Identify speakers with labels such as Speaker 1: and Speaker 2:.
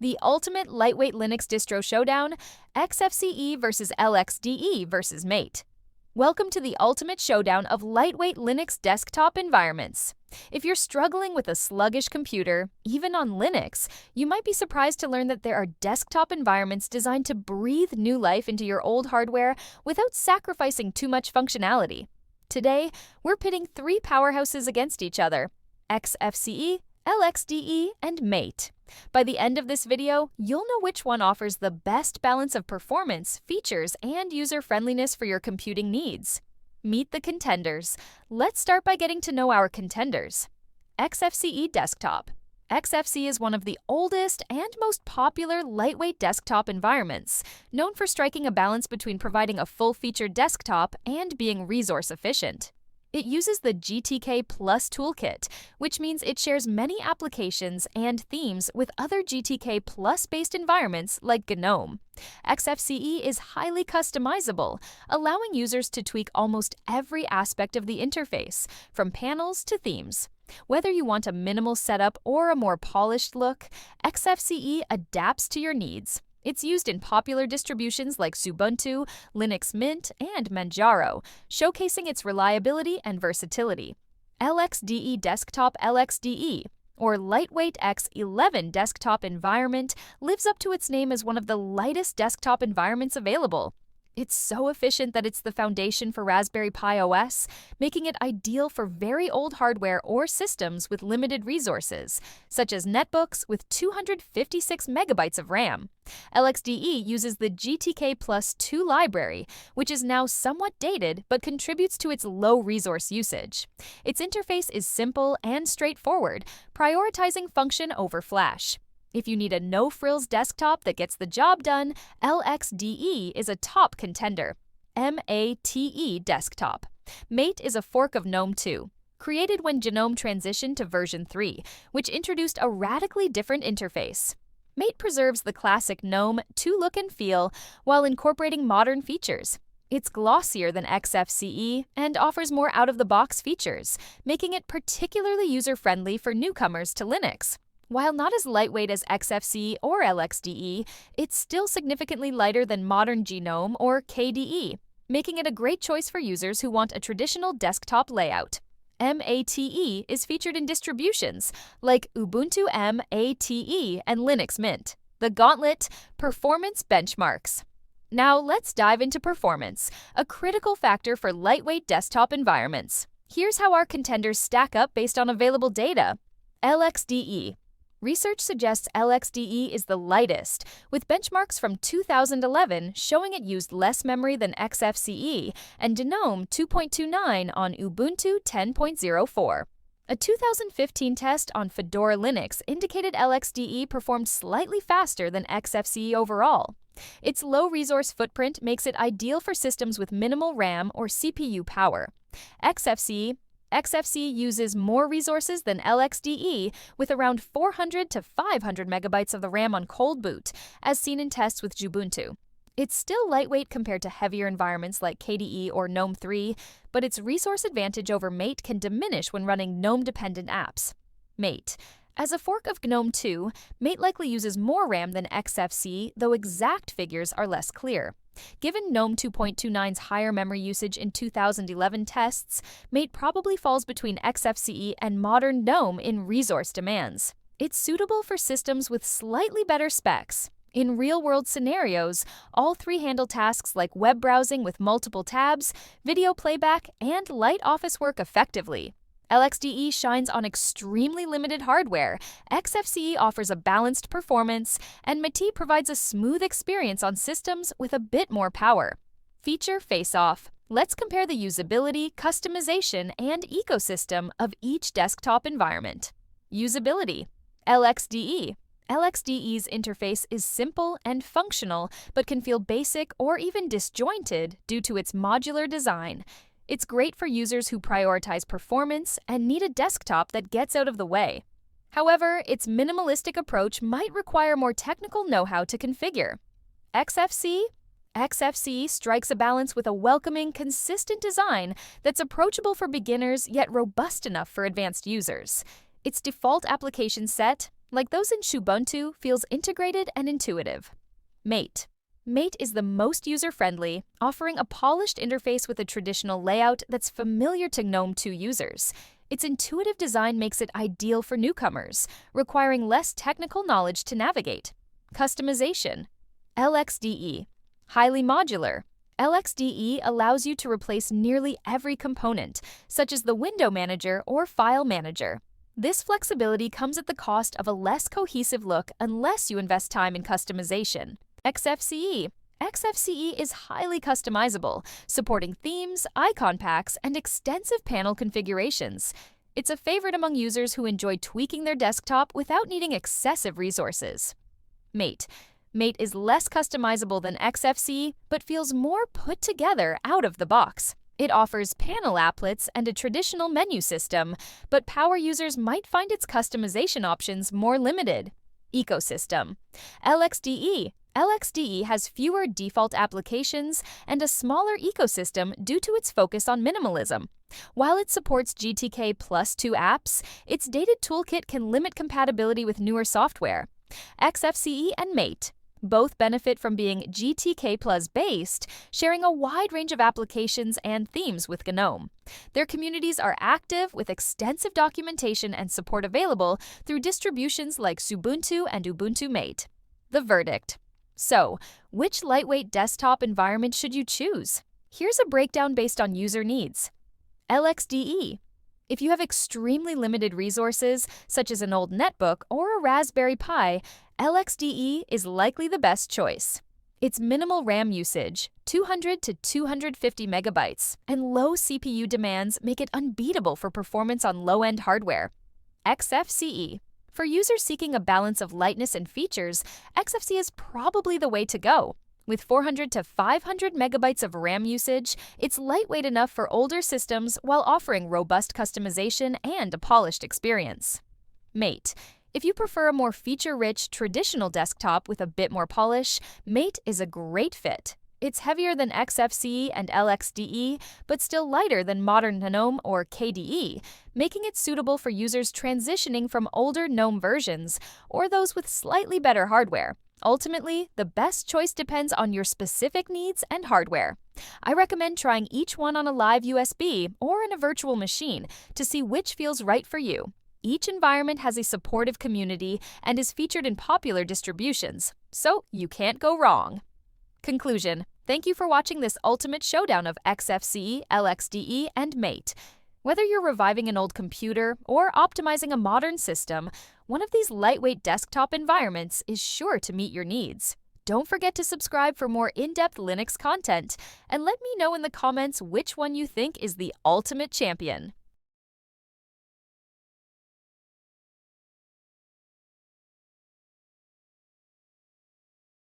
Speaker 1: The ultimate lightweight Linux distro showdown, Xfce versus LXDE versus Mate. Welcome to the ultimate showdown of lightweight Linux desktop environments. If you're struggling with a sluggish computer, even on Linux, you might be surprised to learn that there are desktop environments designed to breathe new life into your old hardware without sacrificing too much functionality. Today, we're pitting three powerhouses against each other: Xfce, LXDE, and Mate. By the end of this video, you'll know which one offers the best balance of performance, features, and user-friendliness for your computing needs. Meet the contenders. Let's start by getting to know our contenders. Xfce Desktop. Xfce is one of the oldest and most popular lightweight desktop environments, known for striking a balance between providing a full-featured desktop and being resource-efficient. It uses the GTK Plus toolkit, which means it shares many applications and themes with other GTK Plus-based environments like GNOME. Xfce is highly customizable, allowing users to tweak almost every aspect of the interface, from panels to themes. Whether you want a minimal setup or a more polished look, Xfce adapts to your needs. It's used in popular distributions like Ubuntu, Linux Mint, and Manjaro, showcasing its reliability and versatility. LXDE Desktop LXDE, or Lightweight X11 desktop environment, lives up to its name as one of the lightest desktop environments available. It's so efficient that it's the foundation for Raspberry Pi OS, making it ideal for very old hardware or systems with limited resources, such as netbooks with 256 megabytes of RAM. LXDE uses the GTK Plus 2 library, which is now somewhat dated but contributes to its low resource usage. Its interface is simple and straightforward, prioritizing function over flash. If you need a no-frills desktop that gets the job done, LXDE is a top contender. Mate Desktop. Mate is a fork of GNOME 2, created when GNOME transitioned to version 3, which introduced a radically different interface. Mate preserves the classic GNOME 2 look and feel while incorporating modern features. It's glossier than Xfce and offers more out-of-the-box features, making it particularly user-friendly for newcomers to Linux. While not as lightweight as Xfce or LXDE, it's still significantly lighter than modern GNOME or KDE, making it a great choice for users who want a traditional desktop layout. Mate is featured in distributions like Ubuntu Mate and Linux Mint. The gauntlet: performance benchmarks. Now let's dive into performance, a critical factor for lightweight desktop environments. Here's how our contenders stack up based on available data. LXDE. Research suggests LXDE is the lightest, with benchmarks from 2011 showing it used less memory than Xfce and GNOME 2.29 on Ubuntu 10.04. A 2015 test on Fedora Linux indicated LXDE performed slightly faster than Xfce overall. Its low resource footprint makes it ideal for systems with minimal RAM or CPU power. Xfce uses more resources than LXDE, with around 400 to 500 megabytes of the RAM on cold boot, as seen in tests with Ubuntu. It's still lightweight compared to heavier environments like KDE or GNOME 3, but its resource advantage over Mate can diminish when running GNOME-dependent apps. Mate. As a fork of GNOME 2, Mate likely uses more RAM than Xfce, though exact figures are less clear. Given GNOME 2.29's higher memory usage in 2011 tests, Mate probably falls between Xfce and modern GNOME in resource demands. It's suitable for systems with slightly better specs. In real-world scenarios, all three handle tasks like web browsing with multiple tabs, video playback, and light office work effectively. LXDE shines on extremely limited hardware, Xfce offers a balanced performance, and Mate provides a smooth experience on systems with a bit more power. Feature face-off. Let's compare the usability, customization, and ecosystem of each desktop environment. Usability. LXDE. LXDE's interface is simple and functional, but can feel basic or even disjointed due to its modular design. It's great for users who prioritize performance and need a desktop that gets out of the way. However, its minimalistic approach might require more technical know-how to configure. Xfce strikes a balance with a welcoming, consistent design that's approachable for beginners yet robust enough for advanced users. Its default application set, like those in Ubuntu, feels integrated and intuitive. Mate. Mate is the most user-friendly, offering a polished interface with a traditional layout that's familiar to GNOME 2 users. Its intuitive design makes it ideal for newcomers, requiring less technical knowledge to navigate. Customization. LXDE. Highly modular. LXDE allows you to replace nearly every component, such as the window manager or file manager. This flexibility comes at the cost of a less cohesive look unless you invest time in customization. Xfce. Xfce is highly customizable, supporting themes, icon packs, and extensive panel configurations. It's a favorite among users who enjoy tweaking their desktop without needing excessive resources. Mate. Mate is less customizable than Xfce, but feels more put together out of the box. It offers panel applets and a traditional menu system, but power users might find its customization options more limited. Ecosystem. LXDE. LXDE has fewer default applications and a smaller ecosystem due to its focus on minimalism. While it supports GTK plus 2 apps, its dated toolkit can limit compatibility with newer software. Xfce and Mate both benefit from being GTK Plus based, sharing a wide range of applications and themes with GNOME. Their communities are active with extensive documentation and support available through distributions like Ubuntu and Ubuntu Mate. The verdict. So, which lightweight desktop environment should you choose? Here's a breakdown based on user needs. LXDE. If you have extremely limited resources, such as an old netbook or a Raspberry Pi, LXDE is likely the best choice. Its minimal RAM usage, 200 to 250 megabytes, and low CPU demands make it unbeatable for performance on low-end hardware. Xfce. For users seeking a balance of lightness and features, Xfce is probably the way to go. With 400 to 500 megabytes of RAM usage, it's lightweight enough for older systems while offering robust customization and a polished experience. Mate. If you prefer a more feature-rich, traditional desktop with a bit more polish, Mate is a great fit. It's heavier than Xfce and LXDE, but still lighter than modern GNOME or KDE, making it suitable for users transitioning from older GNOME versions or those with slightly better hardware. Ultimately, the best choice depends on your specific needs and hardware. I recommend trying each one on a live USB or in a virtual machine to see which feels right for you. Each environment has a supportive community and is featured in popular distributions, so you can't go wrong. Conclusion. Thank you for watching this ultimate showdown of Xfce, LXDE, and Mate. Whether you're reviving an old computer or optimizing a modern system, one of these lightweight desktop environments is sure to meet your needs. Don't forget to subscribe for more in-depth Linux content, and let me know in the comments which one you think is the ultimate champion.